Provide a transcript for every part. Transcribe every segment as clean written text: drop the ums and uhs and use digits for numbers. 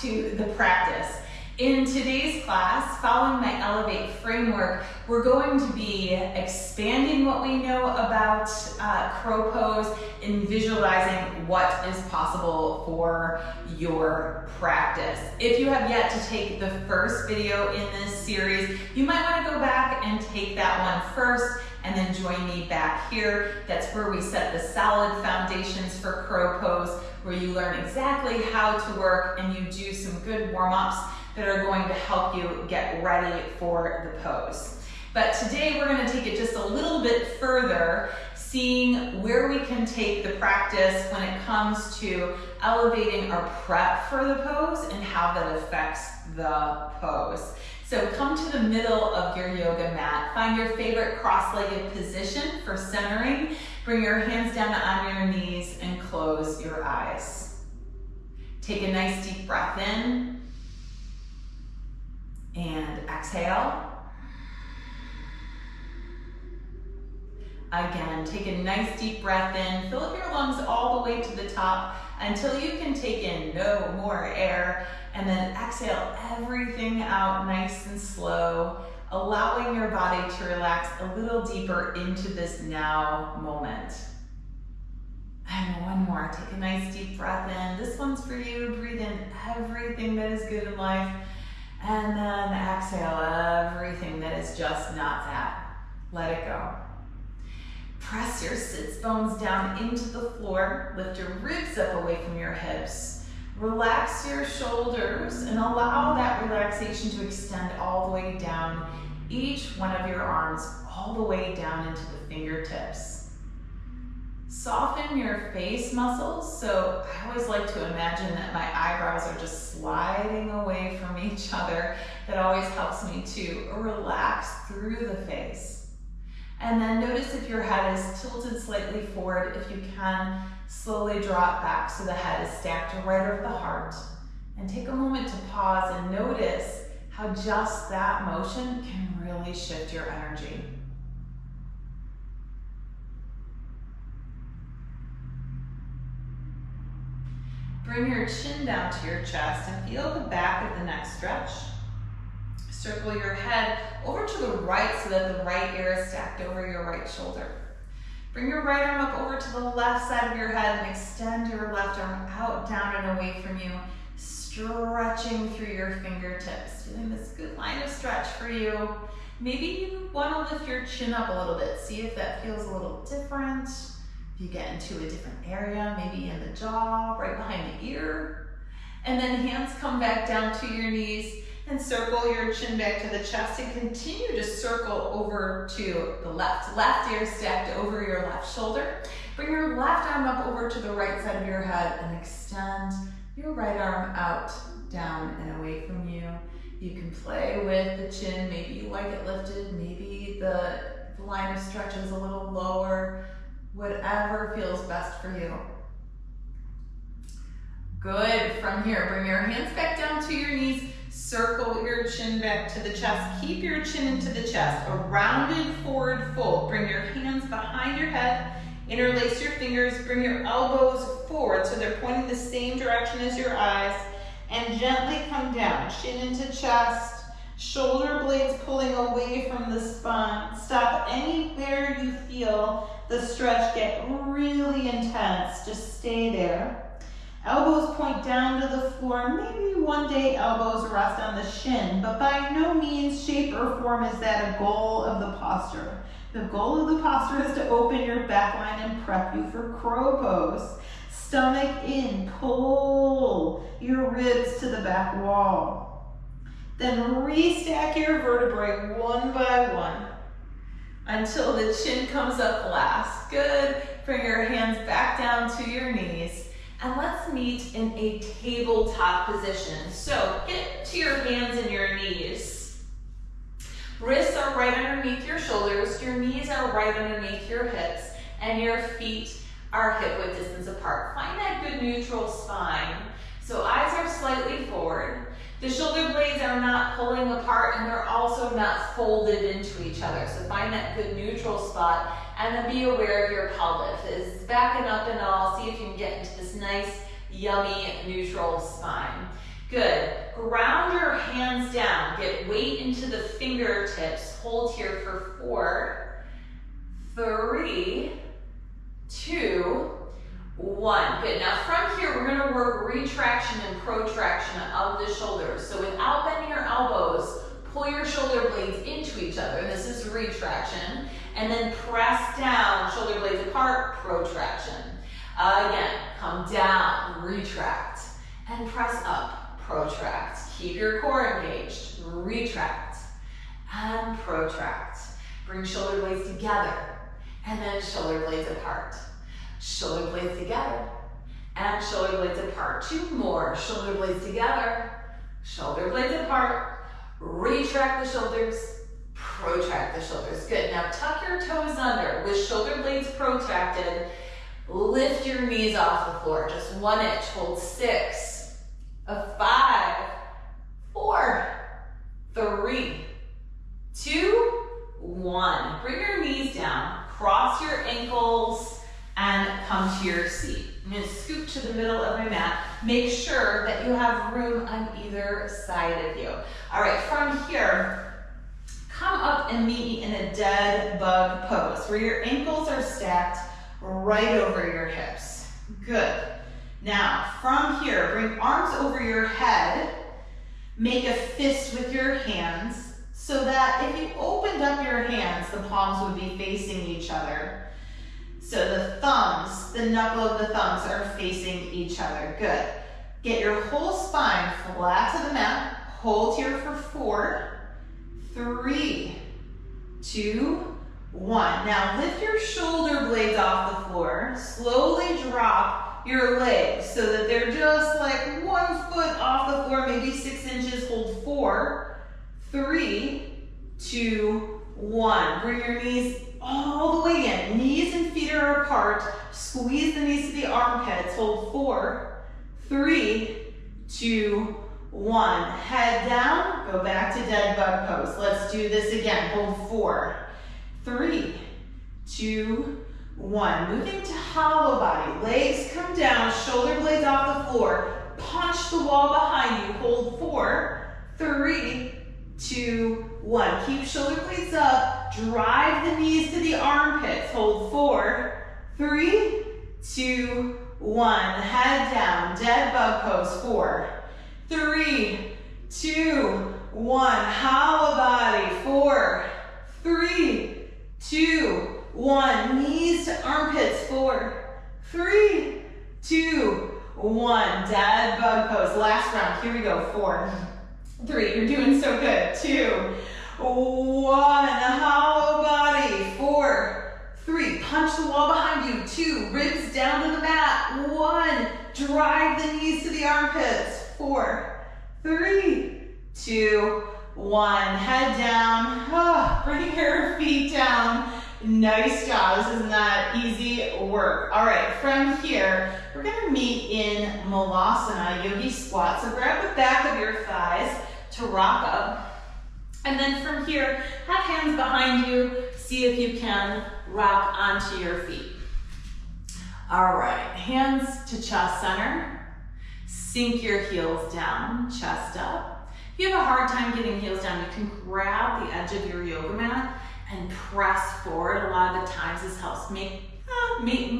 to the practice. In today's class, following my Elevate framework, we're going to be expanding what we know about crow pose and visualizing what is possible for your practice. If you have yet to take the first video in this series, you might want to go back and take that one first and then join me back here. That's where we set the solid foundations for crow pose, where you learn exactly how to work and you do some good warm-ups that are going to help you get ready for the pose. But today we're going to take it just a little bit further, seeing where we can take the practice when it comes to elevating our prep for the pose and how that affects the pose. So come to the middle of your yoga mat, find your favorite cross-legged position for centering, bring your hands down on your knees and close your eyes. Take a nice deep breath in and exhale. Again, take a nice deep breath in, fill up your lungs all the way to the top until you can take in no more air, and then exhale everything out nice and slow, allowing your body to relax a little deeper into this now moment. And one more, take a nice deep breath in. This one's for you. Breathe in everything that is good in life, and then exhale everything that is just not that. Let it go. Press your sits bones down into the floor. Lift your ribs up away from your hips. Relax your shoulders and allow that relaxation to extend all the way down each one of your arms, all the way down into the fingertips. Soften your face muscles. So I always like to imagine that my eyebrows are just sliding away from each other. That always helps me to relax through the face. And then notice if your head is tilted slightly forward. If you can, slowly drop back so the head is stacked right over the heart. And take a moment to pause and notice how just that motion can really shift your energy. Bring your chin down to your chest and feel the back of the neck stretch. Circle your head over to the right so that the right ear is stacked over your right shoulder. Bring your right arm up over to the left side of your head and extend your left arm out, down, and away from you, stretching through your fingertips. Feeling this good line of stretch for you. Maybe you want to lift your chin up a little bit. See if that feels a little different. If you get into a different area, maybe in the jaw, right behind the ear. And then hands come back down to your knees and circle your chin back to the chest and continue to circle over to the left. Left ear stacked over your left shoulder. Bring your left arm up over to the right side of your head and extend your right arm out, down, and away from you. You can play with the chin. Maybe you like it lifted. Maybe the line of stretch is a little lower. Whatever feels best for you. Good. From here, bring your hands back down to your knees. Circle your chin back to the chest. Keep your chin into the chest. A rounded forward fold. Bring your hands behind your head. Interlace your fingers. Bring your elbows forward so they're pointing the same direction as your eyes. And gently come down. Chin into chest. Shoulder blades pulling away from the spine. Stop anywhere you feel the stretch get really intense. Just stay there. Elbows point down to the floor. Maybe one day elbows rest on the shin, but by no means, shape, or form is that a goal of the posture. The goal of the posture is to open your back line and prep you for crow pose. Stomach in, pull your ribs to the back wall. Then restack your vertebrae one by one until the chin comes up last. Good. Bring your hands back down to your knees. And let's meet in a tabletop position. So get to your hands and your knees. Wrists are right underneath your shoulders. Your knees are right underneath your hips. And your feet are hip-width distance apart. Find that good neutral spine. So eyes are slightly forward. The shoulder blades are not pulling apart and they're also not folded into each other. So find that good neutral spot and then be aware of your pelvis. It's backing up and all. See if you can get into this nice, yummy, neutral spine. Good. Ground your hands down. Get weight into the fingertips. Hold here for 4, 3, 2, 1. Good. Now from here, we're going to work retraction and protraction of the shoulders. So without bending your elbows, pull your shoulder blades into each other. This is retraction. And then press down, shoulder blades apart, protraction. Again, come down, retract, and press up, protract. Keep your core engaged, retract, and protract. Bring shoulder blades together, and then shoulder blades apart. Shoulder blades together, and shoulder blades apart. 2 more, shoulder blades together, shoulder blades apart. Retract the shoulders, protract the shoulders. Good. Now tuck your toes under with shoulder blades protracted. Lift your knees off the floor. Just 1 inch. Hold 6, 5, 4, 3, 2, 1. Bring your knees down. Cross your ankles and come to your seat. I'm going to scoot to the middle of my mat. Make sure that you have room on either side of you. All right, from here, come up and meet me in a dead bug pose where your ankles are stacked right over your hips. Good. Now, from here, bring arms over your head. Make a fist with your hands so that if you opened up your hands, the palms would be facing each other. So the thumbs, the knuckle of the thumbs are facing each other. Good. Get your whole spine flat to the mat. Hold here for 4, 3, 2, 1. Now lift your shoulder blades off the floor. Slowly drop your legs so that they're just like 1 foot off the floor, maybe 6 inches. Hold 4, 3, 2, 1. Bring your knees all the way in. Knees and feet are apart. Squeeze the knees to the armpits. Hold 4, 3, 2, 1. Head down. Go back to dead bug pose. Let's do this again. Hold 4, 3, 2, 1. Moving to hollow body. Legs come down. Shoulder blades off the floor. Punch the wall behind you. Hold 4, 3, 2, 1. Keep shoulder blades up. Drive the knees to the armpits. Hold 4, 3, 2, 1. Head down. Dead bug pose. 4, 3, 2, 1. Hollow body. 4, 3, 2, 1. Knees to armpits. 4, 3, 2, 1. Dead bug pose. Last round. Here we go. 4, 3. You're doing so good. 2, 1. Hollow body. 4, 3. Punch the wall behind you. 2. Ribs down to the mat. 1. Drive the knees to the armpits. 4, 3, 2, 1. Head down. Bring your feet down. Nice job. This is not easy work. All right, from here, we're going to meet in Malasana, yogi squat. So grab the back of your thighs to rock up. And then from here, have hands behind you. See if you can rock onto your feet. All right, hands to chest center. Sink your heels down, chest up. If you have a hard time getting heels down, you can grab the edge of your yoga mat and press forward. A lot of the times this helps might make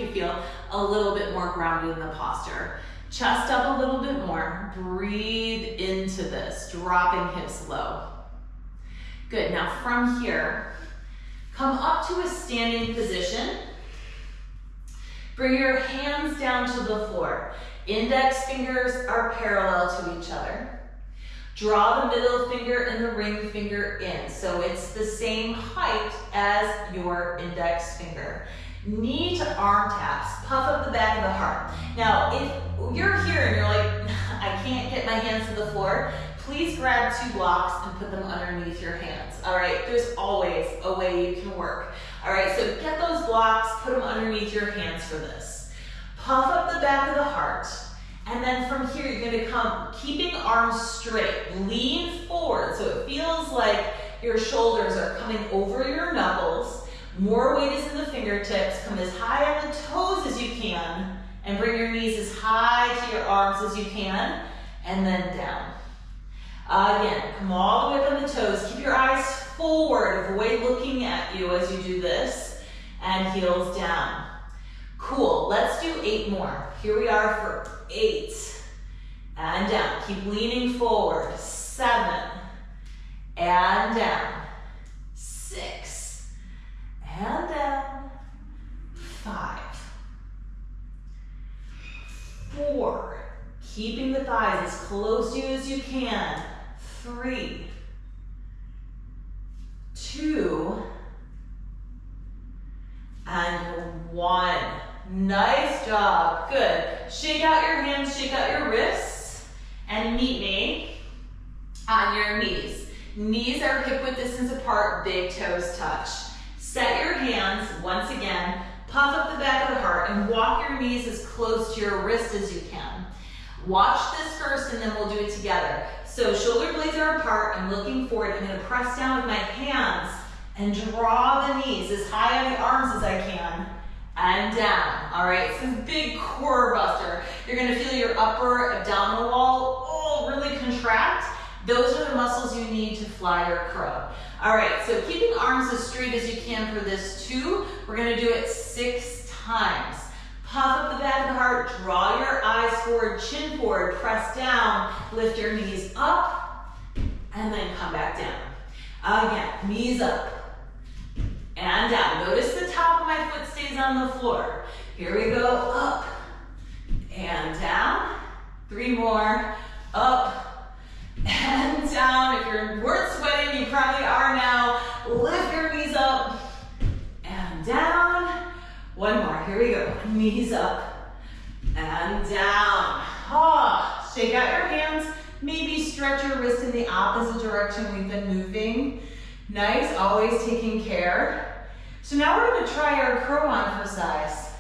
you feel a little bit more grounded in the posture. Chest up a little bit more. Breathe into this, dropping hips low. Good, now from here, come up to a standing position. Bring your hands down to the floor. Index fingers are parallel to each other. Draw the middle finger and the ring finger in, so it's the same height as your index finger. Knee to arm taps, puff up the back of the heart. Now, if you're here and you're like, I can't get my hands to the floor, please grab 2 blocks and put them underneath your hands. All right, there's always a way you can work. All right, so get those blocks, put them underneath your hands for this. Puff up the back of the heart. And then from here, you're gonna come, keeping arms straight. Lean forward, so it feels like your shoulders are coming over your knuckles. More weight is in the fingertips. Come as high on the toes as you can, and bring your knees as high to your arms as you can. and then down. Again, come all the way up on the toes. Keep your eyes forward. Avoid looking at you as you do this. And heels down. Cool. Let's do 8 more. Here we are for 8. And down. Keep leaning forward. 7. And down. 6. And down. 5. 4. Keeping the thighs as close to you as you can. 3. 2. And 1. Nice job. Good. Shake out your hands, shake out your wrists, and meet me on your knees. Knees are hip width distance apart, big toes touch. Set your hands, once again, puff up the back of the heart and walk your knees as close to your wrist as you can. Watch this first and then we'll do it together. So shoulder blades are apart, I'm looking forward, I'm gonna press down with my hands and draw the knees as high on the arms as I can and down. All right, this is a big core buster. You're gonna feel your upper abdominal wall really contract. Those are the muscles you need to fly your crow. All right, so keeping arms as straight as you can for this too. We're gonna do it 6 times. Puff up the back of the heart, draw your eyes forward, chin forward, press down, lift your knees up, and then come back down. Again, knees up and down. Notice the top of my foot stays on the floor. Here we go, up and down. 3 more, up and down. If you weren't sweating, you probably are now. Lift your knees up and down. 1 more, here we go. Knees up and down. Shake out your hands. Maybe stretch your wrist in the opposite direction we've been moving. Nice, always taking care. So now we're gonna try our crow on for size.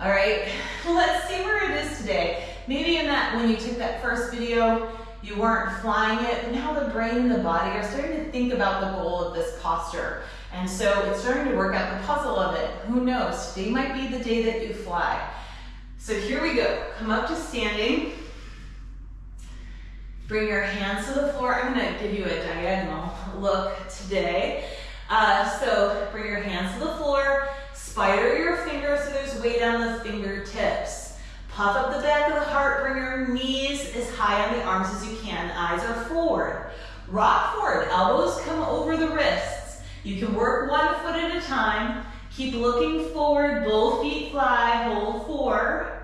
All right, let's see where it is today. Maybe in that, when you took that first video, you weren't flying it, but now the brain and the body are starting to think about the goal of this posture. And so it's starting to work out the puzzle of it. Who knows, today might be the day that you fly. So here we go, come up to standing. Bring your hands to the floor. I'm gonna give you a diagonal look today. So bring your hands to the floor, spider your fingers so there's weight on the fingertips. Puff up the back of the heart, bring your knees as high on the arms as you can. Eyes are forward. Rock forward, elbows come over the wrists. You can work 1 foot at a time. Keep looking forward, both feet fly, hold 4,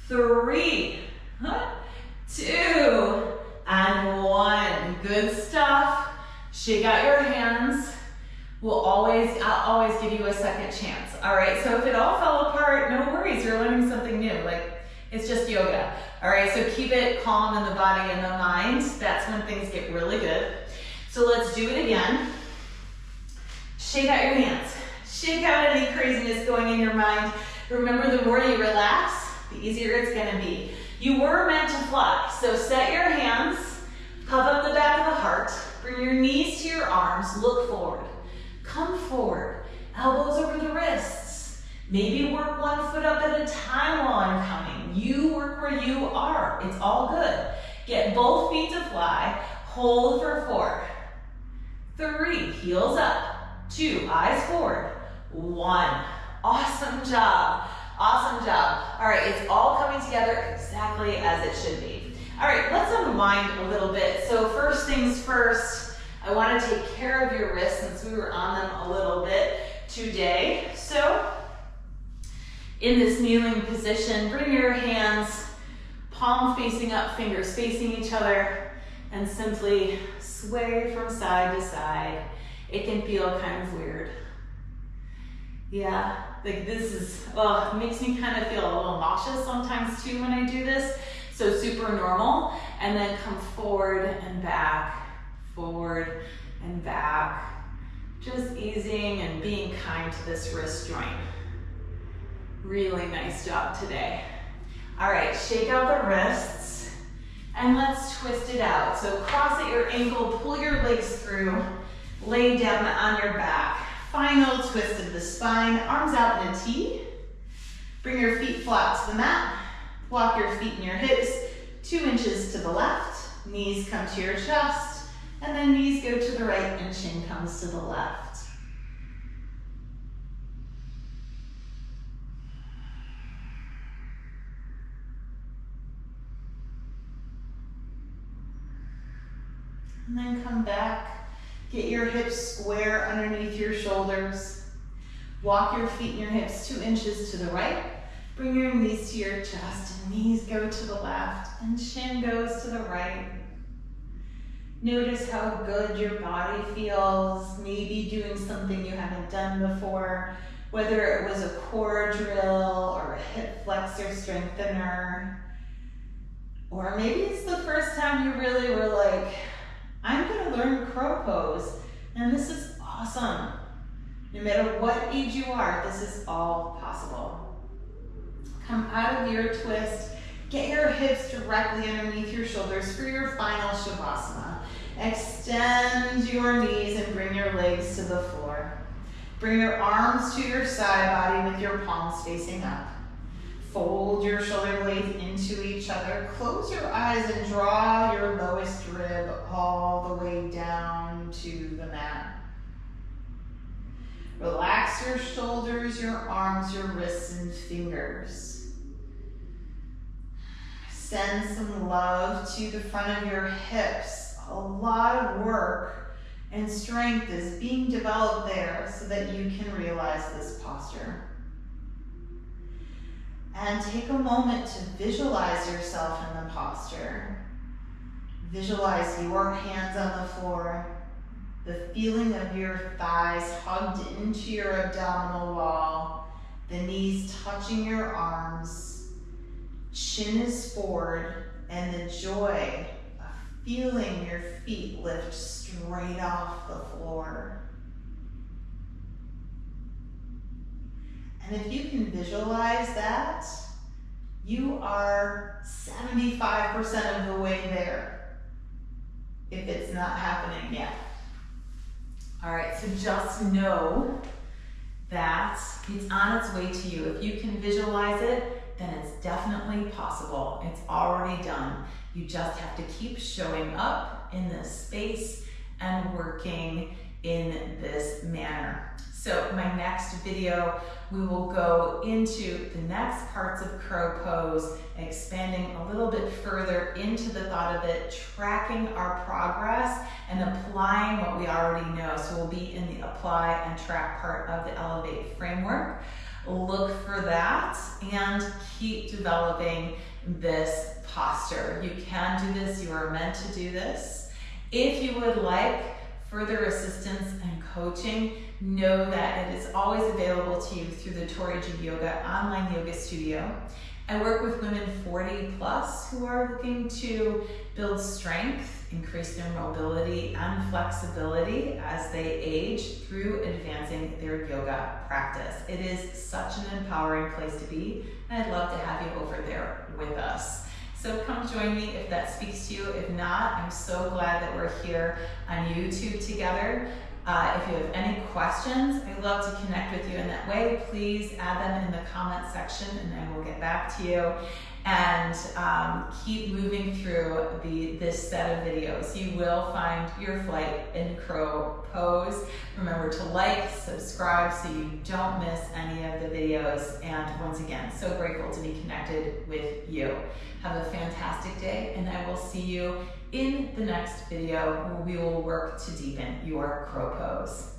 3, 2, and 1. Good stuff. Shake out your hands. I'll always give you a second chance. All right, so if it all fell apart, no worries, you're learning something new. Like, it's just yoga. All right, so keep it calm in the body and the mind. That's when things get really good. So let's do it again. Shake out your hands. Shake out any craziness going in your mind. Remember, the more you relax, the easier it's gonna be. You were meant to fly, so set your hands, puff up the back of the heart, bring your knees to your arms, look forward. Come forward, elbows over the wrists. Maybe work 1 foot up at a time while I'm counting. You work where you are, it's all good. Get both feet to fly, hold for 4, 3, heels up, 2, eyes forward, 1. Awesome job, awesome job. All right, it's all coming together exactly as it should be. All right, let's unwind a little bit. So first things first, I want to take care of your wrists since we were on them a little bit today. So in this kneeling position, bring your hands, palm facing up, fingers facing each other, and simply sway from side to side. It can feel kind of weird. Yeah, like this is, it makes me kind of feel a little nauseous sometimes too when I do this. So super normal. And then come forward and back, forward and back. Just easing and being kind to this wrist joint. Really nice job today. All right, shake out the wrists and let's twist it out. So cross at your ankle, pull your legs through, lay down on your back. Final twist of the spine, arms out in a T. Bring your feet flat to the mat. Walk your feet and your hips 2 inches to the left, knees come to your chest, and then knees go to the right and chin comes to the left. And then come back, get your hips square underneath your shoulders. Walk your feet and your hips 2 inches to the right. Bring your knees to your chest, and knees go to the left, and chin goes to the right. Notice how good your body feels, maybe doing something you haven't done before, whether it was a core drill or a hip flexor strengthener, or maybe it's the first time you really were like, I'm gonna learn crow pose, and this is awesome. No matter what age you are, this is all possible. Come out of your twist, get your hips directly underneath your shoulders for your final Shavasana. Extend your knees and bring your legs to the floor. Bring your arms to your side body with your palms facing up. Fold your shoulder blades into each other. Close your eyes and draw your lowest rib all the way down to the mat. Relax your shoulders, your arms, your wrists, and fingers. Send some love to the front of your hips. A lot of work and strength is being developed there so that you can realize this posture. And take a moment to visualize yourself in the posture. Visualize your hands on the floor, the feeling of your thighs hugged into your abdominal wall, the knees touching your arms, chin is forward, and the joy of feeling your feet lift straight off the floor. And if you can visualize that, you are 75% of the way there, if it's not happening yet. All right, so just know that it's on its way to you. If you can visualize it, then it's definitely possible. It's already done. You just have to keep showing up in this space and working in this manner. So my next video, we will go into the next parts of crow pose, expanding a little bit further into the thought of it, tracking our progress and applying what we already know. So we'll be in the apply and track part of the Elevate framework. Look for that and keep developing this posture. You can do this, you are meant to do this. If you would like further assistance and coaching, know that it is always available to you through the Tori G Yoga online yoga studio. I work with women 40 plus who are looking to build strength, increase their mobility and flexibility as they age through advancing their yoga practice. It is such an empowering place to be, and I'd love to have you over there with us. So come join me if that speaks to you. If not, I'm so glad that we're here on YouTube together. If you have any questions, I'd love to connect with you in that way. Please add them in the comment section and I will get back to you. And keep moving through this set of videos. You will find your flight in crow pose. Remember to like, subscribe so you don't miss any of the videos. And once again, so grateful to be connected with you. Have a fantastic day, and I will see you in the next video where we will work to deepen your crow pose.